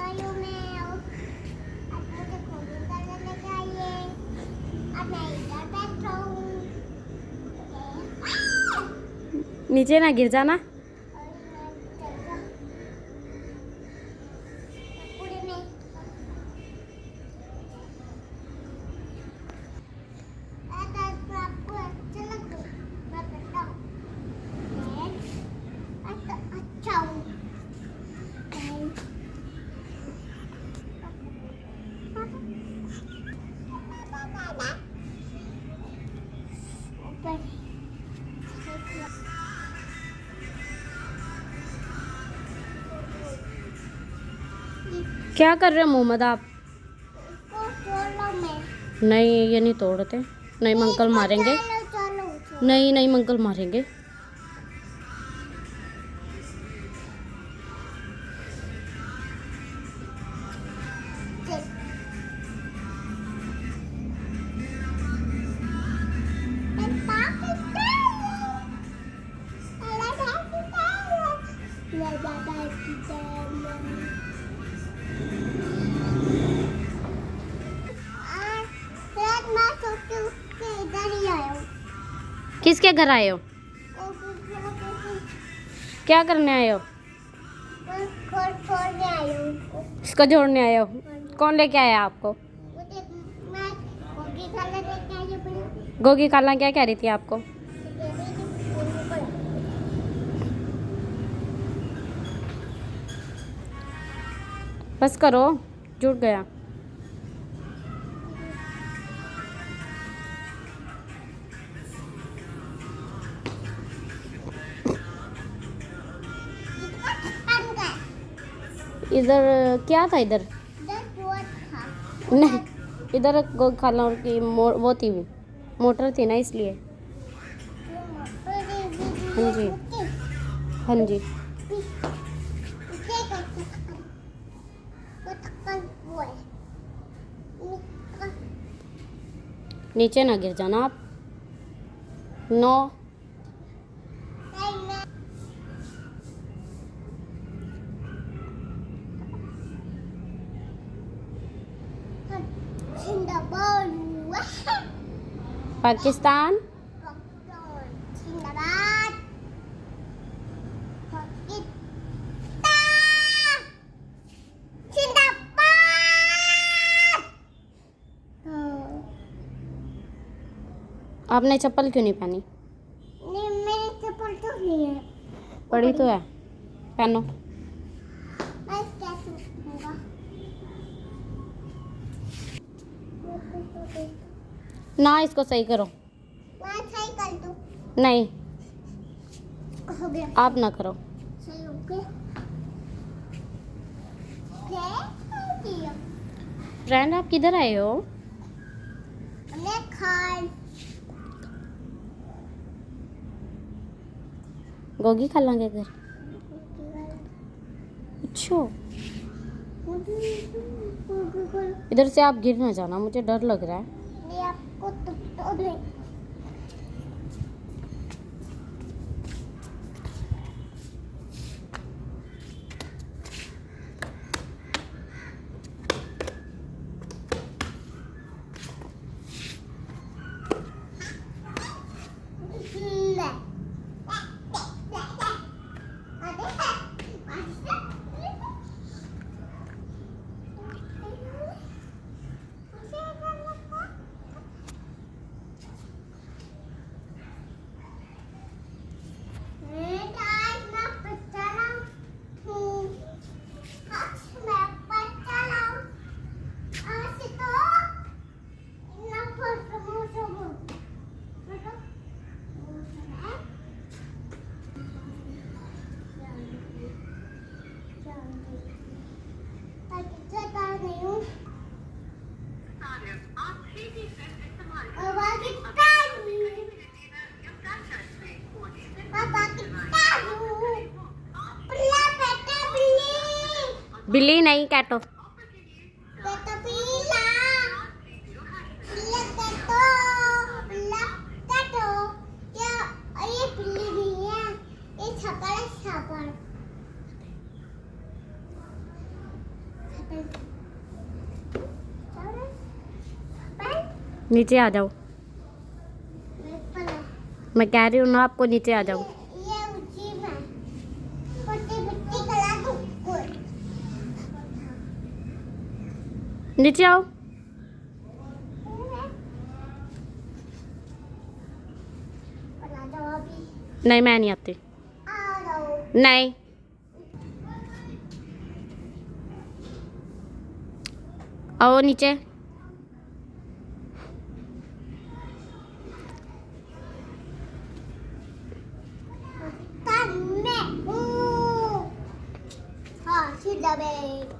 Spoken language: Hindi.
आयु मैं अब मुझे खोलने करने लेके आइए। अब मैं इधर बैठ रहा हूँ। नीचे ना गिर जाना। पूरे में आपको अच्छा लगे मैं बताऊँ। मैं अच्छा हूँ। ऊपर क्या कर रहे हो मोहम्मद आप? इसको तोड़ लो मैं। नहीं ये नहीं तोड़ते। नहीं अंकल मारेंगे। चलो चलो चलो। नहीं नहीं अंकल मारेंगे। किसके घर आए हो? क्या करने आए हो? इसको जोड़ने आए हो? कौन लेके आया आपको? गोगी खाला क्या कह रही थी आपको? बस करो, जुट गया। इधर क्या था इधर? नहीं इधर गोगी खाला की वो थी, मोटर थी ना इसलिए। हाँ जी हाँ जी। नीचे ना गिर जाना आप। नो पाकिस्तान आपने चप्पल क्यों नहीं पहनी? नहीं मेरी चप्पल तो नहीं है। पड़ी तो है, पहनो। मैं कैसे उठूंगा? ना इसको सही करो। मैं सही कर दूं। नहीं हो गया। आप ना करो। सही हो गया। क्या? फ्रेंड आप किधर आए हो? मैं खाल गोगी खाला के घर। अच्छा इधर से आप गिर ना जाना, मुझे डर लग रहा है। नहीं आपको तो नहीं। बिल्ली नहीं कैटो। नीचे आ जाओ। मैं कह रही हूँ ना आपको, नीचे आ जाओ। ये ऊंची में पट्टी पट्टी करा दूं कोई। नीचे आओ। बना दो अभी। नहीं, मैं नहीं आती। आ जाओ। नहीं। आओ नीचे। मैं हूँ। हाँ सीधा बैठ।